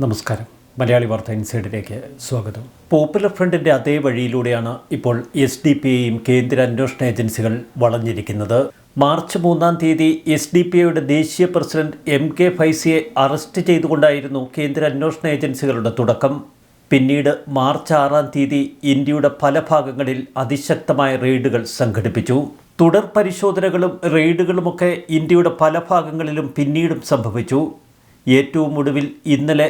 നമസ്കാരം. മലയാളി വാർത്ത ഇൻസൈഡിലേക്ക് സ്വാഗതം. പോപ്പുലർ ഫ്രണ്ടിൻ്റെ അതേ വഴിയിലൂടെയാണ് ഇപ്പോൾ SDPIയും കേന്ദ്ര അന്വേഷണ ഏജൻസികൾ വളഞ്ഞിരിക്കുന്നത്. മാർച്ച് 3-ാം തീയതി SDPIയുടെ ദേശീയ പ്രസിഡന്റ് MK ഫൈസിയെ അറസ്റ്റ് ചെയ്തുകൊണ്ടായിരുന്നു കേന്ദ്ര അന്വേഷണ ഏജൻസികളുടെ തുടക്കം. പിന്നീട് മാർച്ച് 6-ാം തീയതി ഇന്ത്യയുടെ പല ഭാഗങ്ങളിൽ അതിശക്തമായ റെയ്ഡുകൾ സംഘടിപ്പിച്ചു. തുടർ പരിശോധനകളും റെയ്ഡുകളുമൊക്കെ ഇന്ത്യയുടെ പല ഭാഗങ്ങളിലും പിന്നീടും സംഭവിച്ചു. ഏറ്റവും ഒടുവിൽ ഇന്നലെ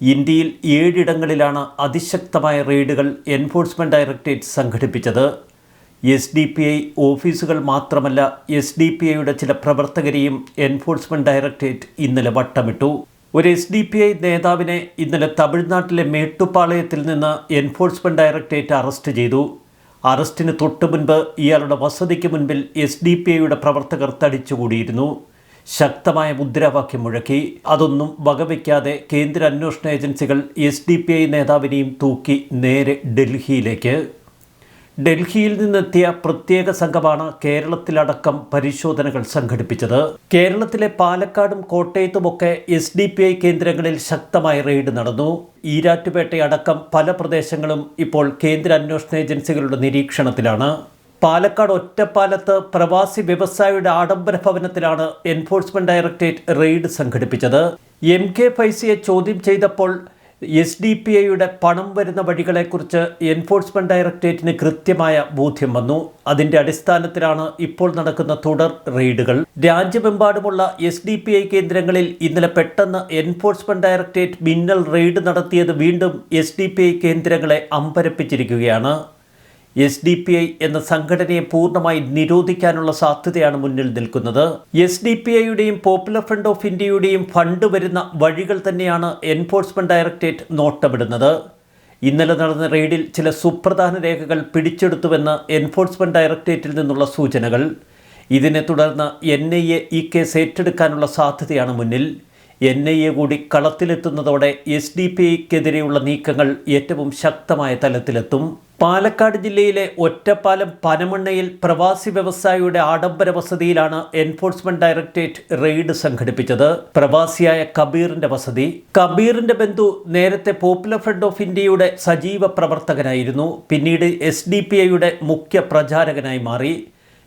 ഇന്ത്യയിൽ 7 ഇടങ്ങളിലാണ് അതിശക്തമായ റെയ്ഡുകൾ എൻഫോഴ്സ്മെൻറ്റ് ഡയറക്ടറേറ്റ് സംഘടിപ്പിച്ചത്. SDPI ഓഫീസുകൾ മാത്രമല്ല, SDPIയുടെ ചില പ്രവർത്തകരെയും എൻഫോഴ്സ്മെൻറ്റ് ഡയറക്ടറേറ്റ് ഇന്നലെ വട്ടമിട്ടു. ഒരു SDPI നേതാവിനെ ഇന്നലെ തമിഴ്നാട്ടിലെ മേട്ടുപ്പാളയത്തിൽ നിന്ന് എൻഫോഴ്സ്മെൻറ്റ് ഡയറക്ടറേറ്റ് അറസ്റ്റ് ചെയ്തു. അറസ്റ്റിന് തൊട്ടു മുൻപ് ഇയാളുടെ വസതിക്ക് മുൻപിൽ SDPIയുടെ പ്രവർത്തകർ തടിച്ചുകൂടിയിരുന്നു. ശക്തമായ മുദ്രാവാക്യം മുഴക്കി. അതൊന്നും വകവയ്ക്കാതെ കേന്ദ്ര അന്വേഷണ ഏജൻസികൾ SDPI നേതാവിനെയും തൂക്കി നേരെ ഡൽഹിയിലേക്ക്. ഡൽഹിയിൽ നിന്നെത്തിയ പ്രത്യേക സംഘമാണ് കേരളത്തിലടക്കം പരിശോധനകൾ സംഘടിപ്പിച്ചത്. കേരളത്തിലെ പാലക്കാടും കോട്ടയത്തുമൊക്കെ SDPI കേന്ദ്രങ്ങളിൽ ശക്തമായ റെയ്ഡ് നടന്നു. ഈരാറ്റുപേട്ടയടക്കം പല പ്രദേശങ്ങളും ഇപ്പോൾ കേന്ദ്ര അന്വേഷണ ഏജൻസികളുടെ നിരീക്ഷണത്തിലാണ്. പാലക്കാട് ഒറ്റപ്പാലത്ത് പ്രവാസി വ്യവസായിയുടെ ആഡംബര ഭവനത്തിലാണ് എൻഫോഴ്സ്മെൻറ്റ് ഡയറക്ടറേറ്റ് റെയ്ഡ് സംഘടിപ്പിച്ചത്. MK ഫൈസിയെ ചോദ്യം ചെയ്തപ്പോൾ SDPIയുടെ പണം വരുന്ന വഴികളെക്കുറിച്ച് എൻഫോഴ്സ്മെൻറ്റ് ഡയറക്ടറേറ്റിന് കൃത്യമായ ബോധ്യം വന്നു. അതിൻ്റെ അടിസ്ഥാനത്തിലാണ് ഇപ്പോൾ നടക്കുന്ന തുടർ റെയ്ഡുകൾ. രാജ്യമെമ്പാടുമുള്ള SDPI കേന്ദ്രങ്ങളിൽ ഇന്നലെ പെട്ടെന്ന് എൻഫോഴ്സ്മെൻറ്റ് ഡയറക്ടറേറ്റ് മിന്നൽ റെയ്ഡ് നടത്തിയത് വീണ്ടും SDPI കേന്ദ്രങ്ങളെ അമ്പരപ്പിച്ചിരിക്കുകയാണ്. SDPI എന്ന സംഘടനയെ പൂർണ്ണമായി നിരോധിക്കാനുള്ള സാധ്യതയാണ് മുന്നിൽ നിൽക്കുന്നത്. SDPIയുടെയും പോപ്പുലർ ഫ്രണ്ട് ഓഫ് ഇന്ത്യയുടെയും ഫണ്ട് വരുന്ന വഴികൾ തന്നെയാണ് എൻഫോഴ്സ്മെൻറ്റ് ഡയറക്ടറേറ്റ് നോട്ടമിടുന്നത്. ഇന്നലെ നടന്ന റെയ്ഡിൽ ചില സുപ്രധാന രേഖകൾ പിടിച്ചെടുത്തുവെന്ന് എൻഫോഴ്സ്മെൻറ്റ് ഡയറക്ടറേറ്റിൽ നിന്നുള്ള സൂചനകൾ. ഇതിനെ തുടർന്ന് NIA ഈ കേസ് ഏറ്റെടുക്കാനുള്ള സാധ്യതയാണ് മുന്നിൽ. NIA കൂടി കളത്തിലെത്തുന്നതോടെ SDPIക്കെതിരെയുള്ള നീക്കങ്ങൾ ഏറ്റവും ശക്തമായ തലത്തിലെത്തും. പാലക്കാട് ജില്ലയിലെ ഒറ്റപ്പാലം പനമണ്ണയിൽ പ്രവാസി വ്യവസായിയുടെ ആഡംബര വസതിയിലാണ് എൻഫോഴ്സ്മെൻറ്റ് ഡയറക്ടറേറ്റ് റെയ്ഡ് സംഘടിപ്പിച്ചത്. പ്രവാസിയായ കബീറിന്റെ വസതി. കബീറിന്റെ ബന്ധു നേരത്തെ പോപ്പുലർ ഫ്രണ്ട് ഓഫ് ഇന്ത്യയുടെ സജീവ പ്രവർത്തകനായിരുന്നു. പിന്നീട് SDPIയുടെ മുഖ്യ പ്രചാരകനായി മാറി.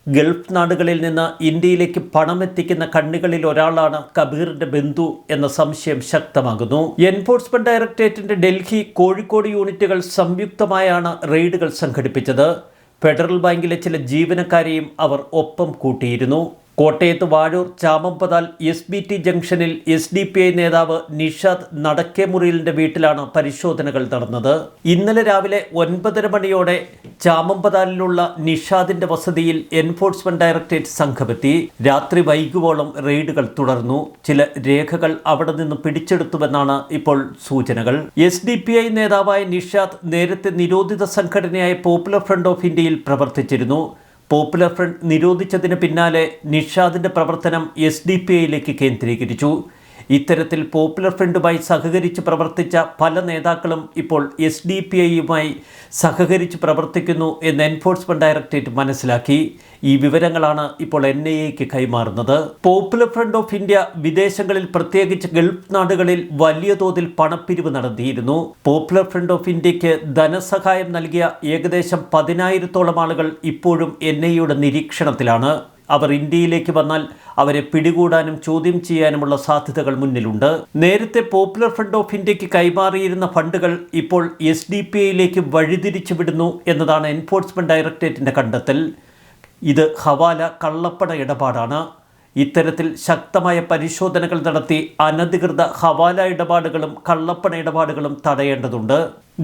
ഗൾഫ് നാടുകളിൽ നിന്ന് ഇന്ത്യയിലേക്ക് പണമെത്തിക്കുന്ന കണ്ണികളിൽ ഒരാളാണ് കബീറിന്റെ ബന്ധു എന്ന സംശയം ശക്തമാകുന്നു. എൻഫോഴ്സ്മെൻറ്റ് ഡയറക്ടറേറ്റിന്റെ ഡൽഹി, കോഴിക്കോട് യൂണിറ്റുകൾ സംയുക്തമായാണ് റെയ്ഡുകൾ സംഘടിപ്പിച്ചത്. ഫെഡറൽ ബാങ്കിലെ ചില ജീവനക്കാരെയും അവർ ഒപ്പം കൂട്ടിയിരുന്നു. കോട്ടയത്ത് വാഴൂർ ചാമമ്പതാൽ SBT ജംഗ്ഷനിൽ SDPI നേതാവ് നിഷാദ് നടക്കേമുറിയിലിൻ്റെ വീട്ടിലാണ് പരിശോധനകൾ നടന്നത്. ഇന്നലെ രാവിലെ 9:30 മണിയോടെ ചാമമ്പതാലിലുള്ള നിഷാദിന്റെ വസതിയിൽ എൻഫോഴ്സ്മെൻറ്റ് ഡയറക്ടറേറ്റ് സംഘമെത്തി. രാത്രി വൈകുവോളം റെയ്ഡുകൾ തുടർന്നു. ചില രേഖകൾ അവിടെ നിന്ന് പിടിച്ചെടുത്തുവെന്നാണ് ഇപ്പോൾ സൂചനകൾ. SDPI നേതാവായ നിഷാദ് നേരത്തെ നിരോധിത സംഘടനയായ പോപ്പുലർ ഫ്രണ്ട് ഓഫ് ഇന്ത്യയിൽ പ്രവർത്തിച്ചിരുന്നു. പോപ്പുലർ ഫ്രണ്ട് നിരോധിച്ചതിന് പിന്നാലെ നിഷാദിൻ്റെ പ്രവർത്തനം SDPIയിലേക്ക് കേന്ദ്രീകരിച്ചു. ഇത്തരത്തിൽ പോപ്പുലർ ഫ്രണ്ടുമായി സഹകരിച്ച് പ്രവർത്തിച്ച പല നേതാക്കളും ഇപ്പോൾ SDPIയുമായി സഹകരിച്ച് പ്രവർത്തിക്കുന്നു എന്ന് എൻഫോഴ്സ്മെൻറ്റ് ഡയറക്ടറേറ്റ് മനസ്സിലാക്കി. ഈ വിവരങ്ങളാണ് ഇപ്പോൾ NIAക്ക് കൈമാറുന്നത്. പോപ്പുലർ ഫ്രണ്ട് ഓഫ് ഇന്ത്യ വിദേശങ്ങളിൽ, പ്രത്യേകിച്ച് ഗൾഫ് നാടുകളിൽ വലിയ തോതിൽ പണപ്പിരിവ് നടത്തിയിരുന്നു. പോപ്പുലർ ഫ്രണ്ട് ഓഫ് ഇന്ത്യക്ക് ധനസഹായം നൽകിയ ഏകദേശം 10,000-ഓളം ആളുകൾ ഇപ്പോഴും NIAയുടെ നിരീക്ഷണത്തിലാണ്. അവർ ഇന്ത്യയിലേക്ക് വന്നാൽ അവരെ പിടികൂടാനും ചോദ്യം ചെയ്യാനുമുള്ള സാധ്യതകൾ മുന്നിലുണ്ട്. നേരത്തെ പോപ്പുലർ ഫ്രണ്ട് ഓഫ് ഇന്ത്യക്ക് കൈമാറിയിരുന്ന ഫണ്ടുകൾ ഇപ്പോൾ SDPIയിലേക്ക് വഴിതിരിച്ചു വിടുന്നു എന്നതാണ് എൻഫോഴ്സ്മെൻറ്റ് ഡയറക്ടറേറ്റിൻ്റെ കണ്ടെത്തൽ. ഇത് ഹവാല കള്ളപ്പണ ഇടപാടാണ്. ഇത്തരത്തിൽ ശക്തമായ പരിശോധനകൾ നടത്തി അനധികൃത ഹവാല ഇടപാടുകളും കള്ളപ്പണ ഇടപാടുകളും തടയേണ്ടതുണ്ട്.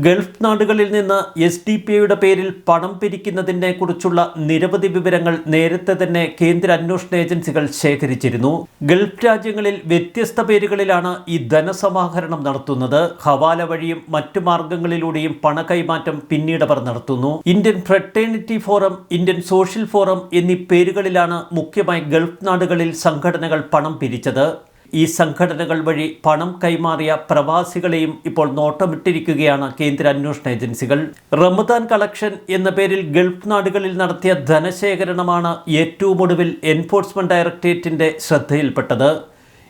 ഗൾഫ് നാടുകളിൽ നിന്ന് SDPIയുടെ പേരിൽ പണം പിരിക്കുന്നതിനെ കുറിച്ചുള്ള നിരവധി വിവരങ്ങൾ നേരത്തെ തന്നെ കേന്ദ്ര അന്വേഷണ ഏജൻസികൾ ശേഖരിച്ചിരുന്നു. ഗൾഫ് രാജ്യങ്ങളിൽ വ്യത്യസ്ത പേരുകളിലാണ് ഈ ധനസമാഹരണം നടത്തുന്നത്. ഹവാല വഴിയും മറ്റു മാർഗങ്ങളിലൂടെയും പണ കൈമാറ്റം പിന്നീട് അവർ നടത്തുന്നു. Indian fraternity forum, Indian social forum എന്നീ പേരുകളിലാണ് മുഖ്യമായി ഗൾഫ് നാടുകളിൽ സംഘടനകൾ പണം പിരിച്ചത്. ഈ സംഘടനകൾ വഴി പണം കൈമാറിയ പ്രവാസികളെയും ഇപ്പോൾ നോട്ടമിട്ടിരിക്കുകയാണ് കേന്ദ്ര അന്വേഷണ ഏജൻസികൾ. റമദാൻ കളക്ഷൻ എന്ന പേരിൽ ഗൾഫ് നാടുകളിൽ നടത്തിയ ധനശേഖരണമാണ് ഏറ്റവും ഒടുവിൽ എൻഫോഴ്സ്മെന്റ് ഡയറക്ടറേറ്റിന്റെ ശ്രദ്ധയിൽപ്പെട്ടത്.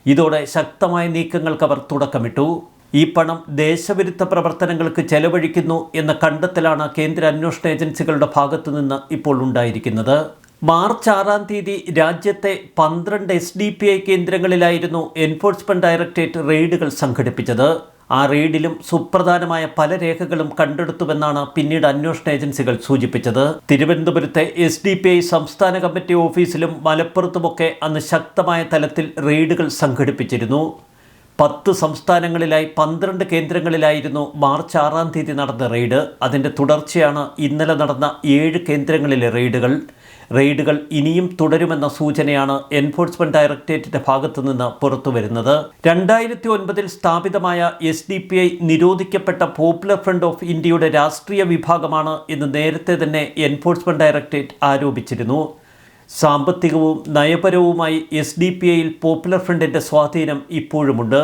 ഇതോടെ ശക്തമായ നീക്കങ്ങൾക്ക് അവർ തുടക്കമിട്ടു. ഈ പണം ദേശവിരുദ്ധ പ്രവർത്തനങ്ങൾക്ക് ചെലവഴിക്കുന്നു എന്ന കണ്ടെത്തലാണ് കേന്ദ്ര അന്വേഷണ ഏജൻസികളുടെ ഭാഗത്തു നിന്ന് ഇപ്പോൾ ഉണ്ടായിരിക്കുന്നത്. മാർച്ച് 6-ാം തീയതി രാജ്യത്തെ 12 SDPI കേന്ദ്രങ്ങളിലായിരുന്നു എൻഫോഴ്സ്മെന്റ് ഡയറക്ടറേറ്റ് റെയ്ഡുകൾ സംഘടിപ്പിച്ചത്. ആ റെയ്ഡിലും സുപ്രധാനമായ പല രേഖകളും കണ്ടെടുത്തുവെന്നാണ് പിന്നീട് അന്വേഷണ ഏജൻസികൾ സൂചിപ്പിച്ചത്. തിരുവനന്തപുരത്തെ SDPI സംസ്ഥാന കമ്മിറ്റി ഓഫീസിലും മലപ്പുറത്തുമൊക്കെ അന്ന് ശക്തമായ തലത്തിൽ റെയ്ഡുകൾ സംഘടിപ്പിച്ചിരുന്നു. 10 സംസ്ഥാനങ്ങളിലായി 12 കേന്ദ്രങ്ങളിലായിരുന്നു മാർച്ച് 6-ാം തീയതി നടന്ന റെയ്ഡ്. അതിൻ്റെ തുടർച്ചയാണ് ഇന്നലെ നടന്ന 7 കേന്ദ്രങ്ങളിലെ റെയ്ഡുകൾ ഇനിയും തുടരുമെന്ന സൂചനയാണ് എൻഫോഴ്സ്മെന്റ് ഡയറക്ടറേറ്റിന്റെ ഭാഗത്തു നിന്ന് പുറത്തുവരുന്നത്. 2009 സ്ഥാപിതമായ SDPI നിരോധിക്കപ്പെട്ട പോപ്പുലർ ഫ്രണ്ട് ഓഫ് ഇന്ത്യയുടെ രാഷ്ട്രീയ വിഭാഗമാണ് എന്ന് നേരത്തെ തന്നെ എൻഫോഴ്സ്മെന്റ് ഡയറക്ടറേറ്റ് ആരോപിച്ചിരുന്നു. സാമ്പത്തികവും നയപരവുമായി SDPIയിൽ പോപ്പുലർ ഫ്രണ്ടിൻ്റെ സ്വാധീനം ഇപ്പോഴുമുണ്ട്.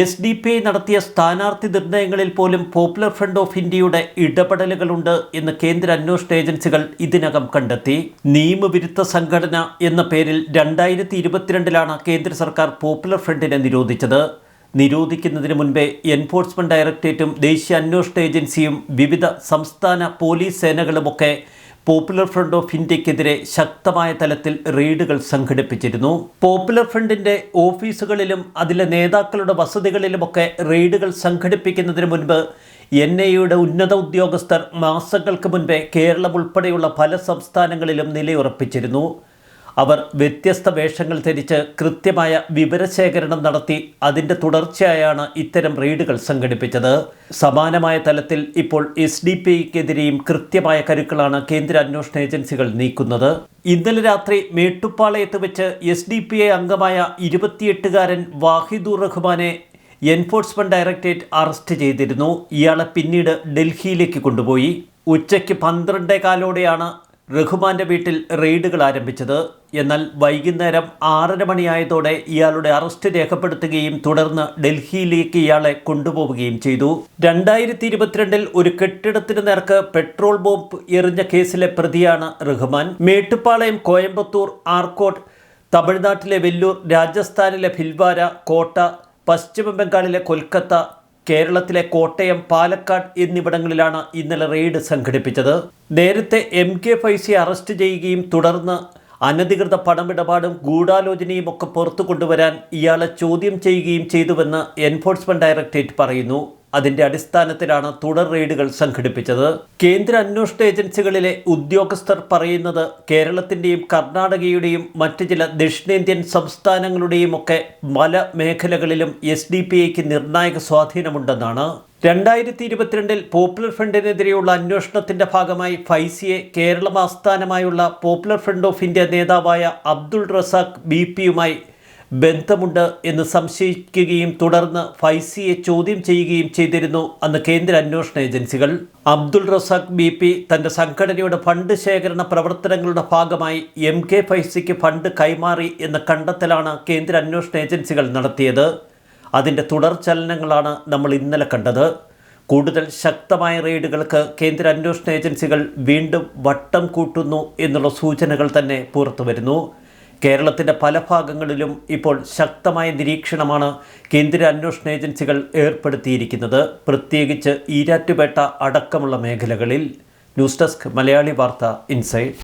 SDPI നടത്തിയ സ്ഥാനാർത്ഥി നിർണയങ്ങളിൽ പോലും പോപ്പുലർ ഫ്രണ്ട് ഓഫ് ഇന്ത്യയുടെ ഇടപെടലുകളുണ്ട് എന്ന് കേന്ദ്ര അന്വേഷണ ഏജൻസികൾ ഇതിനകം കണ്ടെത്തി. നിയമവിരുദ്ധ സംഘടന എന്ന പേരിൽ 2022 കേന്ദ്ര സർക്കാർ പോപ്പുലർ ഫ്രണ്ടിനെ നിരോധിച്ചത്. നിരോധിക്കുന്നതിന് മുൻപേ എൻഫോഴ്സ്മെന്റ് ഡയറക്ടറേറ്റും ദേശീയ അന്വേഷണ ഏജൻസിയും വിവിധ സംസ്ഥാന പോലീസ് സേനകളുമൊക്കെ പോപ്പുലർ ഫ്രണ്ട് ഓഫ് ഇന്ത്യക്കെതിരെ ശക്തമായ തലത്തിൽ റെയ്ഡുകൾ സംഘടിപ്പിച്ചിരുന്നു. പോപ്പുലർ ഫ്രണ്ടിൻ്റെ ഓഫീസുകളിലും അതിലെ നേതാക്കളുടെ വസതികളിലുമൊക്കെ റെയ്ഡുകൾ സംഘടിപ്പിക്കുന്നതിന് മുൻപ് NIAയുടെ ഉന്നത ഉദ്യോഗസ്ഥർ മാസങ്ങൾക്ക് മുൻപേ കേരളം ഉൾപ്പെടെയുള്ള പല സംസ്ഥാനങ്ങളിലും നിലയുറപ്പിച്ചിരുന്നു. അവർ വ്യത്യസ്ത വേഷങ്ങൾ ധരിച്ച് കൃത്യമായ വിവരശേഖരണം നടത്തി അതിൻ്റെ തുടർച്ചയായാണ് ഇത്തരം റെയ്ഡുകൾ സംഘടിപ്പിച്ചത്. സമാനമായ തലത്തിൽ ഇപ്പോൾ SDPIക്കെതിരെയും കൃത്യമായ കരുക്കളാണ് കേന്ദ്ര അന്വേഷണ ഏജൻസികൾ നീക്കുന്നത്. ഇന്നലെ രാത്രി മേട്ടുപ്പാളയത്ത് വെച്ച് SDPI അംഗമായ 28-കാരൻ വാഹിദുർ റഹ്മാനെ എൻഫോഴ്സ്മെന്റ് ഡയറക്ടറേറ്റ് അറസ്റ്റ് ചെയ്തിരുന്നു. ഇയാളെ പിന്നീട് ഡൽഹിയിലേക്ക് കൊണ്ടുപോയി. ഉച്ചയ്ക്ക് 12:15 റഹ്മാന്റെ വീട്ടിൽ റെയ്ഡുകൾ ആരംഭിച്ചത്. എന്നാൽ വൈകുന്നേരം 6:30 മണിയായതോടെ ഇയാളുടെ അറസ്റ്റ് രേഖപ്പെടുത്തുകയും തുടർന്ന് ഡൽഹിയിലേക്ക് ഇയാളെ കൊണ്ടുപോവുകയും ചെയ്തു. 2022 ഒരു കെട്ടിടത്തിന് നേർക്ക് പെട്രോൾ ബോംബ് എറിഞ്ഞ കേസിലെ പ്രതിയാണ് റഹ്മാൻ. മേട്ടുപ്പാളയം, കോയമ്പത്തൂർ, ആർക്കോട്ട്, തമിഴ്നാട്ടിലെ വെല്ലൂർ, രാജസ്ഥാനിലെ ഭിൽവാര, കോട്ട, പശ്ചിമ ബംഗാളിലെ കൊൽക്കത്ത, കേരളത്തിലെ കോട്ടയം, പാലക്കാട് എന്നിവിടങ്ങളിലാണ് ഇന്നലെ റെയ്ഡ് സംഘടിപ്പിച്ചത്. നേരത്തെ MK ഫൈസിയെ അറസ്റ്റ് ചെയ്യുകയും തുടർന്ന് അനധികൃത പണമിടപാടും ഗൂഢാലോചനയും ഒക്കെ പുറത്തു കൊണ്ടുവരാൻ ഇയാളെ ചോദ്യം ചെയ്യുകയും ചെയ്തുവെന്ന് എൻഫോഴ്സ്മെന്റ് ഡയറക്ടറേറ്റ് പറയുന്നു. അതിൻ്റെ അടിസ്ഥാനത്തിലാണ് തുടർ റെയ്ഡുകൾ സംഘടിപ്പിച്ചത്. കേന്ദ്ര അന്വേഷണ ഏജൻസികളിലെ ഉദ്യോഗസ്ഥർ പറയുന്നത് കേരളത്തിൻ്റെയും കർണാടകയുടെയും മറ്റ് ചില ദക്ഷിണേന്ത്യൻ സംസ്ഥാനങ്ങളുടെയും ഒക്കെ പല മേഖലകളിലും SDPIക്ക് നിർണായക സ്വാധീനമുണ്ടെന്നാണ്. 2022 പോപ്പുലർ ഫ്രണ്ടിനെതിരെയുള്ള അന്വേഷണത്തിൻ്റെ ഭാഗമായി ഫൈസിയെ കേരളം ആസ്ഥാനമായുള്ള പോപ്പുലർ ഫ്രണ്ട് ഓഫ് ഇന്ത്യ നേതാവായ അബ്ദുൾ റസാഖ് BP-യുമായി ബന്ധമുണ്ട് എന്ന് സംശയിക്കുകയും തുടർന്ന് ഫൈസിയെ ചോദ്യം ചെയ്യുകയും ചെയ്തിരുന്നു അന്ന് കേന്ദ്ര അന്വേഷണ ഏജൻസികൾ. അബ്ദുൾ റസാഖ് BP തൻ്റെ സംഘടനയുടെ ഫണ്ട് ശേഖരണ പ്രവർത്തനങ്ങളുടെ ഭാഗമായി MK ഫൈസിക്ക് ഫണ്ട് കൈമാറി എന്ന കണ്ടെത്തലാണ് കേന്ദ്ര അന്വേഷണ ഏജൻസികൾ നടത്തിയത്. അതിൻ്റെ തുടർചലനങ്ങളാണ് നമ്മൾ ഇന്നലെ കണ്ടത്. കൂടുതൽ ശക്തമായ റെയ്ഡുകൾക്ക് കേന്ദ്ര അന്വേഷണ ഏജൻസികൾ വീണ്ടും വട്ടം കൂട്ടുന്നു എന്നുള്ള സൂചനകൾ തന്നെ പുറത്തു വരുന്നു. കേരളത്തിൻ്റെ പല ഭാഗങ്ങളിലും ഇപ്പോൾ ശക്തമായ നിരീക്ഷണമാണ് കേന്ദ്ര അന്വേഷണ ഏജൻസികൾ ഏർപ്പെടുത്തിയിരിക്കുന്നത്, പ്രത്യേകിച്ച് ഈരാറ്റുപേട്ട അടക്കമുള്ള മേഖലകളിൽ. ന്യൂസ് ഡെസ്ക്, മലയാളി വാർത്ത, ഇൻസൈറ്റ്.